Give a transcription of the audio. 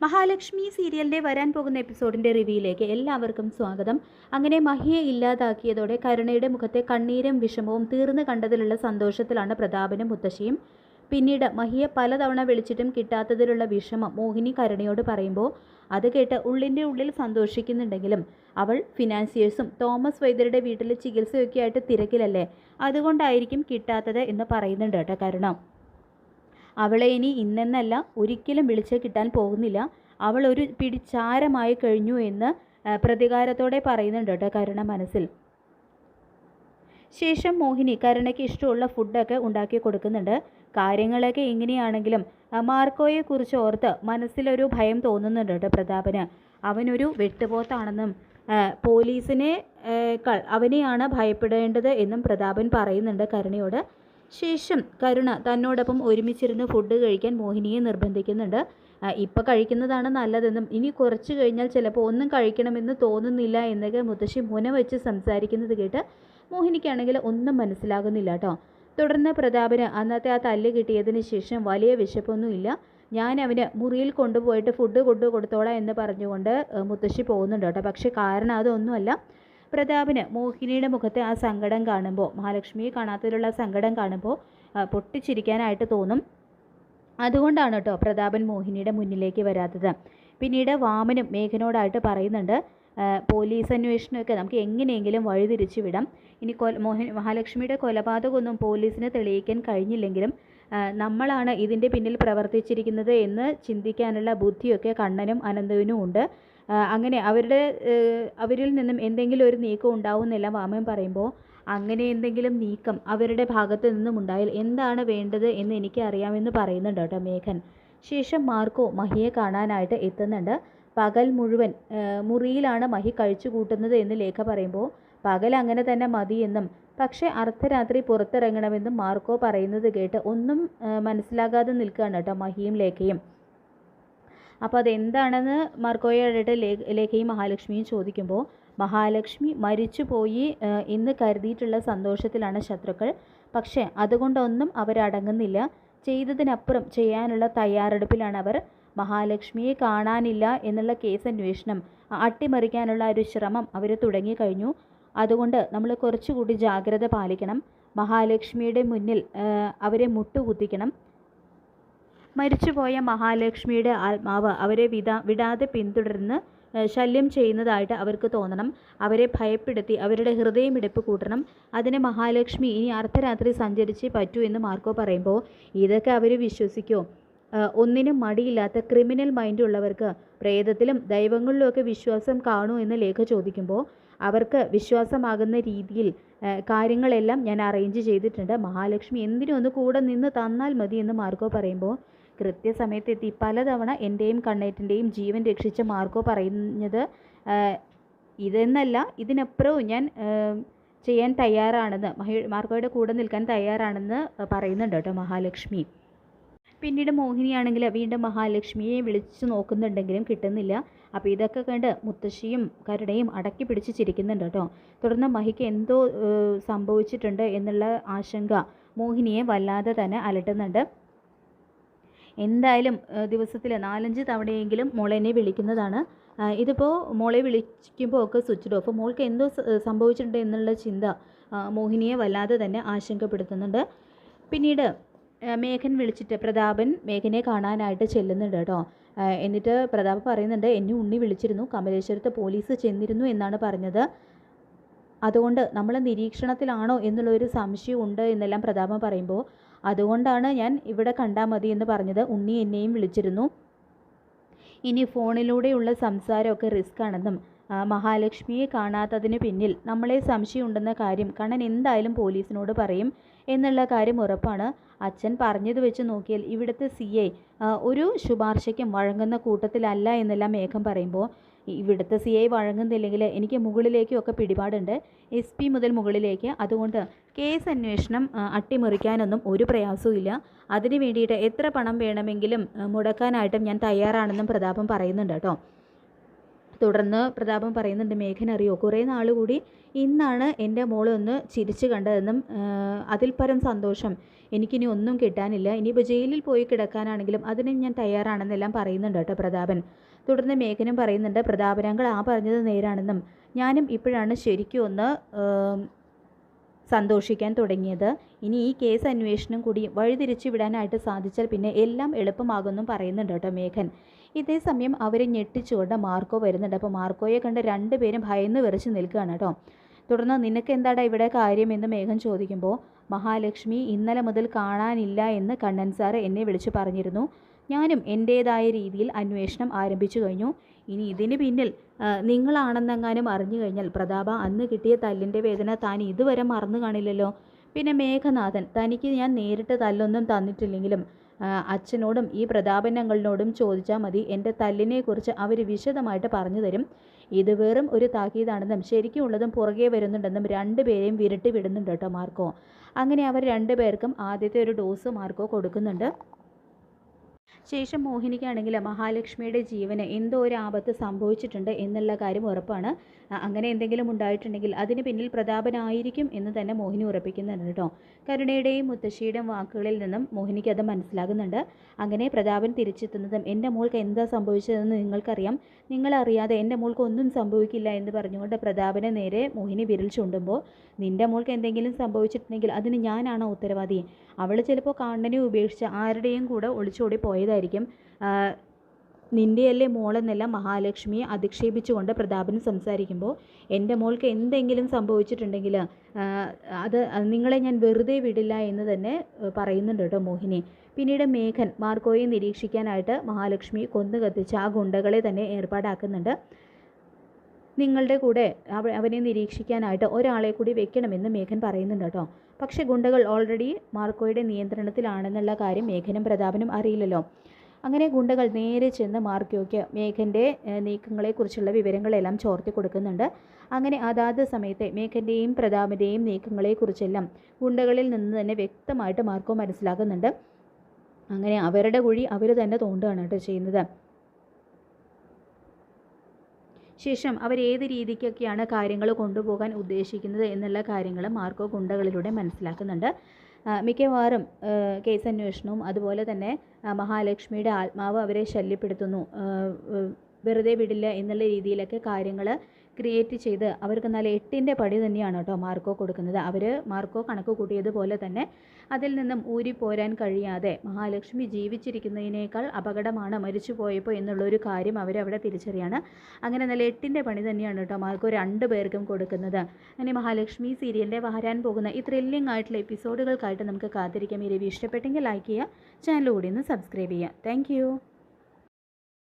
മഹാലക്ഷ്മി സീരിയലിൻ്റെ വരാൻ പോകുന്ന എപ്പിസോഡിൻ്റെ റിവ്യൂയിലേക്ക് എല്ലാവർക്കും സ്വാഗതം. അങ്ങനെ മഹിയെ ഇല്ലാതാക്കിയതോടെ കരുണയുടെ മുഖത്തെ കണ്ണീരും വിഷമവും തീർന്നു കണ്ടതിലുള്ള സന്തോഷത്തിലാണ് പ്രതാപനും മുത്തശ്ശിയും. പിന്നീട് മഹിയെ പലതവണ വിളിച്ചിട്ടും കിട്ടാത്തതിലുള്ള വിഷമം മോഹിനി കരുണയോട് പറയുമ്പോൾ അത് കേട്ട് ഉള്ളിൻ്റെ ഉള്ളിൽ സന്തോഷിക്കുന്നുണ്ടെങ്കിലും അവൾ ഫിനാൻസിയേഴ്സും തോമസ് വൈദ്യരുടെ വീട്ടിൽ ചികിത്സയൊക്കെ ആയിട്ട് തിരക്കിലല്ലേ, അതുകൊണ്ടായിരിക്കും കിട്ടാത്തത് എന്ന് പറയുന്നുണ്ട് കേട്ടോ കരുണ. അവളെ ഇനി ഇന്നെന്നല്ല ഒരിക്കലും വിളിച്ച് കിട്ടാൻ പോകുന്നില്ല, അവൾ ഒരു പിടിച്ചാരമായി കഴിഞ്ഞു എന്ന് പ്രതികാരത്തോടെ പറയുന്നുണ്ട് കേട്ടോ കരുണ മനസ്സിൽ. ശേഷം മോഹിനി കരുണയ്ക്ക് ഇഷ്ടമുള്ള ഫുഡൊക്കെ ഉണ്ടാക്കി കൊടുക്കുന്നുണ്ട്. കാര്യങ്ങളൊക്കെ എങ്ങനെയാണെങ്കിലും മാർക്കോയെക്കുറിച്ച് ഓർത്ത് മനസ്സിലൊരു ഭയം തോന്നുന്നുണ്ട് കേട്ടോ പ്രതാപന്. അവനൊരു വെട്ടുപോത്താണെന്നും പോലീസിനെ അവനെയാണ് ഭയപ്പെടേണ്ടത് എന്നും പ്രതാപൻ പറയുന്നുണ്ട് കരുണയോട്. ശേഷം കരുണ തന്നോടൊപ്പം ഒരുമിച്ചിരുന്ന് ഫുഡ് കഴിക്കാൻ മോഹിനിയെ നിർബന്ധിക്കുന്നുണ്ട്. ഇപ്പം കഴിക്കുന്നതാണ് നല്ലതെന്നും ഇനി കുറച്ച് കഴിഞ്ഞാൽ ചിലപ്പോൾ ഒന്നും കഴിക്കണമെന്ന് തോന്നുന്നില്ല എന്നൊക്കെ മുത്തശ്ശി മുന വെച്ച് സംസാരിക്കുന്നത് കേട്ട് മോഹിനിക്കാണെങ്കിൽ ഒന്നും മനസ്സിലാകുന്നില്ല കേട്ടോ. തുടർന്ന് പ്രതാപന് അന്നത്തെ ആ തല്ല് കിട്ടിയതിന് ശേഷം വലിയ വിശപ്പൊന്നുമില്ല, ഞാൻ അവന് മുറിയിൽ കൊണ്ടുപോയിട്ട് ഫുഡ് കൊടുത്തോളാം എന്ന് പറഞ്ഞുകൊണ്ട് മുത്തശ്ശി പോകുന്നുണ്ട് കേട്ടോ. പക്ഷേ കാരണം അതൊന്നുമല്ല, പ്രതാപന് മോഹിനിയുടെ മുഖത്തെ ആ സങ്കടം കാണുമ്പോൾ, മഹാലക്ഷ്മിയെ കാണാത്തതിലുള്ള സങ്കടം കാണുമ്പോൾ പൊട്ടിച്ചിരിക്കാനായിട്ട് തോന്നും. അതുകൊണ്ടാണ് കേട്ടോ പ്രതാപൻ മോഹിനിയുടെ മുന്നിലേക്ക് വരാത്തത്. പിന്നീട് വാമനും മേഘനോടായിട്ട് പറയുന്നുണ്ട്, പോലീസ് അന്വേഷണമൊക്കെ നമുക്ക് എങ്ങനെയെങ്കിലും വഴിതിരിച്ചു വിടാം. ഇനി മഹാലക്ഷ്മിയുടെ കൊലപാതകമൊന്നും പോലീസിന് തെളിയിക്കാൻ കഴിഞ്ഞില്ലെങ്കിലും നമ്മളാണ് ഇതിൻ്റെ പിന്നിൽ പ്രവർത്തിച്ചിരിക്കുന്നത് എന്ന് ചിന്തിക്കാനുള്ള ബുദ്ധിയൊക്കെ കണ്ണനും അനന്തവിനും ഉണ്ട്. അങ്ങനെ അവരിൽ നിന്നും എന്തെങ്കിലും ഒരു നീക്കം ഉണ്ടാവുമെന്നെല്ലാം വാമൻ പറയുമ്പോൾ, അങ്ങനെ എന്തെങ്കിലും നീക്കം അവരുടെ ഭാഗത്ത് നിന്നും ഉണ്ടായാൽ എന്താണ് വേണ്ടത് എന്ന് എനിക്ക് അറിയാമെന്ന് പറയുന്നുണ്ട് കേട്ടോ മേഘൻ. ശേഷം മാർക്കോ മഹിയെ കാണാനായിട്ട് എത്തുന്നുണ്ട്. പകൽ മുഴുവൻ മുറിയിലാണ് മഹി കഴിച്ചു കൂട്ടുന്നത് എന്ന് ലേഖ പറയുമ്പോൾ പകൽ അങ്ങനെ തന്നെ മതിയെന്നും പക്ഷേ അർദ്ധരാത്രി പുറത്തിറങ്ങണമെന്നും മാർക്കോ പറയുന്നത് കേട്ട് ഒന്നും മനസ്സിലാകാതെ നിൽക്കുകയാണ് കേട്ടോ മഹിയും ലേഖയും. അപ്പോൾ അതെന്താണെന്ന് മാർക്കോയോടായിട്ട് ലേഖയും മഹാലക്ഷ്മിയും ചോദിക്കുമ്പോൾ, മഹാലക്ഷ്മി മരിച്ചുപോയി എന്ന് കരുതിയിട്ടുള്ള സന്തോഷത്തിലാണ് ശത്രുക്കൾ, പക്ഷേ അതുകൊണ്ടൊന്നും അവരടങ്ങുന്നില്ല, ചെയ്തതിനപ്പുറം ചെയ്യാനുള്ള തയ്യാറെടുപ്പിലാണ് അവർ. മഹാലക്ഷ്മിയെ കാണാനില്ല എന്നുള്ള കേസ് അന്വേഷണം അട്ടിമറിക്കാനുള്ള ഒരു ശ്രമം അവർ തുടങ്ങിക്കഴിഞ്ഞു. അതുകൊണ്ട് നമ്മൾ കുറച്ചുകൂടി ജാഗ്രത പാലിക്കണം. മഹാലക്ഷ്മിയുടെ മുന്നിൽ അവരെ മുട്ടുകുത്തിക്കണം. മരിച്ചുപോയ മഹാലക്ഷ്മിയുടെ ആത്മാവ് അവരെ വിടാതെ പിന്തുടർന്ന് ശല്യം ചെയ്യുന്നതായിട്ട് അവർക്ക് തോന്നണം. അവരെ ഭയപ്പെടുത്തി അവരുടെ ഹൃദയമിടിപ്പ് കൂട്ടണം. അതിന് മഹാലക്ഷ്മി ഇനി അർദ്ധരാത്രി സഞ്ചരിച്ചേ പറ്റൂ എന്ന് മാർക്കോ പറയുമ്പോൾ ഇതൊക്കെ അവർ വിശ്വസിക്കുമോ? ഒന്നിനും മടിയില്ലാത്ത ക്രിമിനൽ മൈൻഡ് ഉള്ളവർക്ക് പ്രേതത്തിലും ദൈവങ്ങളിലുമൊക്കെ വിശ്വാസം കാണൂ എന്ന് ലേഖ ചോദിക്കുമ്പോൾ, അവർക്ക് വിശ്വാസമാകുന്ന രീതിയിൽ കാര്യങ്ങളെല്ലാം ഞാൻ അറേഞ്ച് ചെയ്തിട്ടുണ്ട്, മഹാലക്ഷ്മി എന്തിനും ഒന്ന് കൂടെ നിന്ന് തന്നാൽ മതി എന്ന് മാർക്കോ പറയുമ്പോൾ, കൃത്യസമയത്തെത്തി പലതവണ എൻ്റെയും കണ്ണേറ്റിൻ്റെയും ജീവൻ രക്ഷിച്ച മാർക്കോ പറയുന്നത് ഇതെന്നല്ല ഇതിനപ്പുറവും ഞാൻ ചെയ്യാൻ തയ്യാറാണെന്ന്, മാർക്കോയുടെ കൂടെ നിൽക്കാൻ തയ്യാറാണെന്ന് പറയുന്നുണ്ട് കേട്ടോ മഹാലക്ഷ്മി. പിന്നീട് മോഹിനിയാണെങ്കിൽ വീണ്ടും മഹാലക്ഷ്മിയെ വിളിച്ചു നോക്കുന്നുണ്ടെങ്കിലും കിട്ടുന്നില്ല. അപ്പോൾ ഇതൊക്കെ കണ്ട് മുത്തശ്ശിയും കരുണയും അടക്കി പിടിച്ച് ചിരിക്കുന്നുണ്ട് കേട്ടോ. തുടർന്ന് മഹിക്ക് എന്തോ സംഭവിച്ചിട്ടുണ്ട് എന്നുള്ള ആശങ്ക മോഹിനിയെ വല്ലാതെ തന്നെ അലട്ടുന്നുണ്ട്. എന്തായാലും ദിവസത്തിൽ 4-5 തവണയെങ്കിലും മോളെന്നെ വിളിക്കുന്നതാണ്. ഇതിപ്പോൾ മോളെ വിളിക്കുമ്പോൾ ഒക്കെ സ്വിച്ച് ഓഫ്, മോൾക്ക് എന്തോ സംഭവിച്ചിട്ടുണ്ട് എന്നുള്ള ചിന്ത മോഹിനിയെ വല്ലാതെ തന്നെ ആശങ്കപ്പെടുത്തുന്നുണ്ട്. പിന്നീട് മേഘൻ വിളിച്ചിട്ട് പ്രതാപൻ മേഘനെ കാണാനായിട്ട് ചെല്ലുന്നുണ്ട് കേട്ടോ. എന്നിട്ട് പ്രതാപ് പറയുന്നുണ്ട്, എന്നെ ഉണ്ണി വിളിച്ചിരുന്നു, കമലേശ്വരത്ത് പോലീസ് ചെന്നിരുന്നു എന്നാണ് പറഞ്ഞത്, അതുകൊണ്ട് നമ്മൾ നിരീക്ഷണത്തിലാണോ എന്നുള്ളൊരു സംശയം ഉണ്ട് എന്നെല്ലാം പ്രതാപൻ പറയുമ്പോൾ, അതുകൊണ്ടാണ് ഞാൻ ഇവിടെ കണ്ടാൽ മതി എന്ന് പറഞ്ഞത്, ഉണ്ണി എന്നെയും വിളിച്ചിരുന്നു, ഇനി ഫോണിലൂടെയുള്ള സംസാരമൊക്കെ റിസ്ക് ആണെന്നും മഹാലക്ഷ്മിയെ കാണാത്തതിന് പിന്നിൽ നമ്മളെ സംശയമുണ്ടെന്ന കാര്യം കണ്ണൻ എന്തായാലും പോലീസിനോട് പറയും എന്നുള്ള കാര്യം ഉറപ്പാണ്. അച്ഛൻ പറഞ്ഞത് വെച്ച് നോക്കിയാൽ ഇവിടുത്തെ CI ഒരു ശുപാർശയ്ക്കും വഴങ്ങുന്ന കൂട്ടത്തിലല്ല എന്നെല്ലാം മേഘം പറയുമ്പോൾ, ഇവിടുത്തെ CI വഴങ്ങുന്നില്ലെങ്കിൽ എനിക്ക് മുകളിലേക്കൊക്കെ പിടിപാടുണ്ട്, SP മുതൽ മുകളിലേക്ക്, അതുകൊണ്ട് കേസ് അന്വേഷണം അട്ടിമറിക്കാനൊന്നും ഒരു പ്രയാസവും ഇല്ല, അതിന് വേണ്ടിയിട്ട് എത്ര പണം വേണമെങ്കിലും മുടക്കാനായിട്ടും ഞാൻ തയ്യാറാണെന്നും പ്രതാപൻ പറയുന്നുണ്ട് കേട്ടോ. തുടർന്ന് പ്രതാപൻ പറയുന്നുണ്ട്, മേഘൻ അറിയോ, കുറേ നാൾ കൂടി ഇന്നാണ് എൻ്റെ മോളൊന്ന് ചിരിച്ചു കണ്ടതെന്നും അതിൽ പരം സന്തോഷം എനിക്കിനി ഒന്നും കിട്ടാനില്ല. ഇനിയിപ്പോൾ ജയിലിൽ പോയി കിടക്കാനാണെങ്കിലും അതിന് ഞാൻ തയ്യാറാണെന്നെല്ലാം പറയുന്നുണ്ട് കേട്ടോ പ്രതാപൻ. തുടർന്ന് മേഘനും പറയുന്നുണ്ട്, പ്രതാപനങ്ങൾ ആ പറഞ്ഞത് നേരാണെന്നും ഞാനും ഇപ്പോഴാണ് ശരിക്കും ഒന്ന് സന്തോഷിക്കാൻ തുടങ്ങിയത്. ഇനി ഈ കേസ് അന്വേഷണം കൂടി വഴിതിരിച്ചു വിടാനായിട്ട് സാധിച്ചാൽ പിന്നെ എല്ലാം എളുപ്പമാകുമെന്നും പറയുന്നുണ്ട് കേട്ടോ മേഘൻ. ഇതേ സമയം അവരെ ഞെട്ടിച്ചുകൊണ്ട് മാർക്കോ വരുന്നുണ്ട്. അപ്പോൾ മാർക്കോയെ കണ്ട് രണ്ടുപേരും ഭയന്ന് വിറച്ച് നിൽക്കുകയാണ് കേട്ടോ. തുടർന്ന് നിനക്ക് എന്താടാ ഇവിടെ കാര്യം എന്ന് മേഘൻ ചോദിക്കുമ്പോൾ, മഹാലക്ഷ്മി ഇന്നലെ മുതൽ കാണാനില്ല എന്ന് കണ്ണൻ സാറ് എന്നെ വിളിച്ചു പറഞ്ഞിരുന്നു. ഞാനും എൻ്റേതായ രീതിയിൽ അന്വേഷണം ആരംഭിച്ചു കഴിഞ്ഞു. ഇനി ഇതിന് പിന്നിൽ നിങ്ങളാണെന്നെങ്ങാനും അറിഞ്ഞു കഴിഞ്ഞാൽ പ്രതാപ അന്ന് കിട്ടിയ തല്ലിൻ്റെ വേദന താൻ ഇതുവരെ മറന്നു കാണില്ലല്ലോ. പിന്നെ മേഘനാഥൻ, തനിക്ക് ഞാൻ നേരിട്ട് തല്ലൊന്നും തന്നിട്ടില്ലെങ്കിലും അച്ഛനോടും ഈ പ്രതാപനങ്ങളോടും ചോദിച്ചാൽ മതി, എൻ്റെ തല്ലിനെക്കുറിച്ച് അവർ വിശദമായിട്ട് പറഞ്ഞു തരും. ഇത് വെറും ഒരു താക്കീതാണെന്നും ശരിക്കും ഉള്ളതും പുറകെ വരുന്നുണ്ടെന്നും രണ്ടുപേരെയും വിരട്ടി വിടുന്നുണ്ട് കേട്ടോ മാർക്കോ. അങ്ങനെ അവർ രണ്ടുപേർക്കും ആദ്യത്തെ ഒരു ഡോസ് മാർക്കോ കൊടുക്കുന്നുണ്ട്. ശേഷം മോഹിനിക്കാണെങ്കിൽ മഹാലക്ഷ്മിയുടെ ജീവന് എന്തോ ഒരു ആപത്ത് സംഭവിച്ചിട്ടുണ്ട് എന്നുള്ള കാര്യം ഉറപ്പാണ്. അങ്ങനെ എന്തെങ്കിലും ഉണ്ടായിട്ടുണ്ടെങ്കിൽ അതിന് പിന്നിൽ പ്രതാപനായിരിക്കും എന്ന് തന്നെ മോഹിനി ഉറപ്പിക്കുന്നുണ്ട് കേട്ടോ. കരുണയുടെയും മുത്തശ്ശിയുടെയും വാക്കുകളിൽ നിന്നും മോഹിനിക്ക് അത് മനസ്സിലാകുന്നുണ്ട്. അങ്ങനെ പ്രതാപൻ തിരിച്ചെത്തുന്നതും എൻ്റെ മോൾക്ക് എന്താ സംഭവിച്ചതെന്ന് നിങ്ങൾക്കറിയാം, നിങ്ങളറിയാതെ എൻ്റെ മോൾക്ക് ഒന്നും സംഭവിക്കില്ല എന്ന് പറഞ്ഞുകൊണ്ട് പ്രതാപനെ നേരെ മോഹിനി വിരൽ ചൂണ്ടുമ്പോൾ, നിൻ്റെ മോൾക്ക് എന്തെങ്കിലും സംഭവിച്ചിട്ടുണ്ടെങ്കിൽ അതിന് ഞാനാണോ ഉത്തരവാദി? അവൾ ചിലപ്പോൾ കണ്ണനെ ഉപേക്ഷിച്ച് ആരുടെയും കൂടെ ഒളിച്ചോടി പോയതായിരിക്കും. നിൻ്റെയല്ലേ മോളെന്നെല്ലാം മഹാലക്ഷ്മിയെ അധിക്ഷേപിച്ചുകൊണ്ട് പ്രതാപൻ സംസാരിക്കുമ്പോൾ, എൻ്റെ മോൾക്ക് എന്തെങ്കിലും സംഭവിച്ചിട്ടുണ്ടെങ്കിൽ അത് നിങ്ങളെ ഞാൻ വെറുതെ വിടില്ല എന്ന് തന്നെ പറയുന്നുണ്ട് കേട്ടോ മോഹിനി. പിന്നീട് മേഘൻ മാർക്കോയെ നിരീക്ഷിക്കാനായിട്ട് മഹാലക്ഷ്മി കൊന്നു കത്തിച്ച് ആ ഗുണ്ടകളെ തന്നെ ഏർപ്പാടാക്കുന്നുണ്ട്. നിങ്ങളുടെ കൂടെ അവനെ നിരീക്ഷിക്കാനായിട്ട് ഒരാളെ കൂടി വെക്കണമെന്ന് മേഘൻ പറയുന്നുണ്ട് കേട്ടോ. പക്ഷേ ഗുണ്ടകൾ ഓൾറെഡി മാർക്കോയുടെ നിയന്ത്രണത്തിലാണെന്നുള്ള കാര്യം മേഘനും പ്രതാപനും അറിയില്ലല്ലോ. അങ്ങനെ ഗുണ്ടകൾ നേരെ ചെന്ന് മാർക്കോയ്ക്ക് മേഘൻ്റെ നീക്കങ്ങളെക്കുറിച്ചുള്ള വിവരങ്ങളെല്ലാം ചോർത്തി കൊടുക്കുന്നുണ്ട്. അങ്ങനെ അതാത് സമയത്തെ മേഘൻ്റെയും പ്രതാപൻ്റെയും നീക്കങ്ങളെക്കുറിച്ചെല്ലാം ഗുണ്ടകളിൽ നിന്ന് തന്നെ വ്യക്തമായിട്ട് മാർക്കോ മനസ്സിലാക്കുന്നുണ്ട്. അങ്ങനെ അവരുടെ കുഴി അവർ തന്നെ തോണ്ടുകയാണ് കേട്ടോ ചെയ്യുന്നത്. ശേഷം അവരേത് രീതിക്കൊക്കെയാണ് കാര്യങ്ങൾ കൊണ്ടുപോകാൻ ഉദ്ദേശിക്കുന്നത് എന്നുള്ള കാര്യങ്ങൾ മാർക്കോ ഗുണ്ടകളിലൂടെ മനസ്സിലാക്കുന്നുണ്ട്. മിക്കവാറും കേസ് അന്വേഷണവും അതുപോലെ തന്നെ മഹാലക്ഷ്മിയുടെ ആത്മാവ് അവരെ ശല്യപ്പെടുത്തുന്നു, വെറുതെ വിടില്ല എന്നുള്ള രീതിയിലൊക്കെ കാര്യങ്ങൾ ക്രിയേറ്റ് ചെയ്ത് അവർക്ക് നല്ല 8ൻ്റെ പടി തന്നെയാണ് കേട്ടോ മാർക്കോ കൊടുക്കുന്നത്. മാർക്കോ കണക്ക് കൂട്ടിയതുപോലെ തന്നെ അതിൽ നിന്നും ഊരിപ്പോരാൻ കഴിയാതെ മഹാലക്ഷ്മി ജീവിച്ചിരിക്കുന്നതിനേക്കാൾ അപകടമാണ് മരിച്ചു പോയപ്പോൾ എന്നുള്ളൊരു കാര്യം അവരവിടെ തിരിച്ചറിയാണ്. അങ്ങനെ നല്ല 8ൻ്റെ പണി തന്നെയാണ് കേട്ടോ മാർക്കോ രണ്ടുപേർക്കും കൊടുക്കുന്നത്. അങ്ങനെ മഹാലക്ഷ്മി സീരിയലിൻ്റെ വരാൻ പോകുന്ന ഈ ത്രില്ലിംഗ് ആയിട്ടുള്ള എപ്പിസോഡുകൾക്കായിട്ട് നമുക്ക് കാത്തിരിക്കാം. ഈ റിവ്യൂ ഇഷ്ടപ്പെട്ടെങ്കിൽ ലൈക്ക് ചെയ്യുക, ചാനൽ കൂടി ഒന്ന് സബ്സ്ക്രൈബ് ചെയ്യുക. താങ്ക്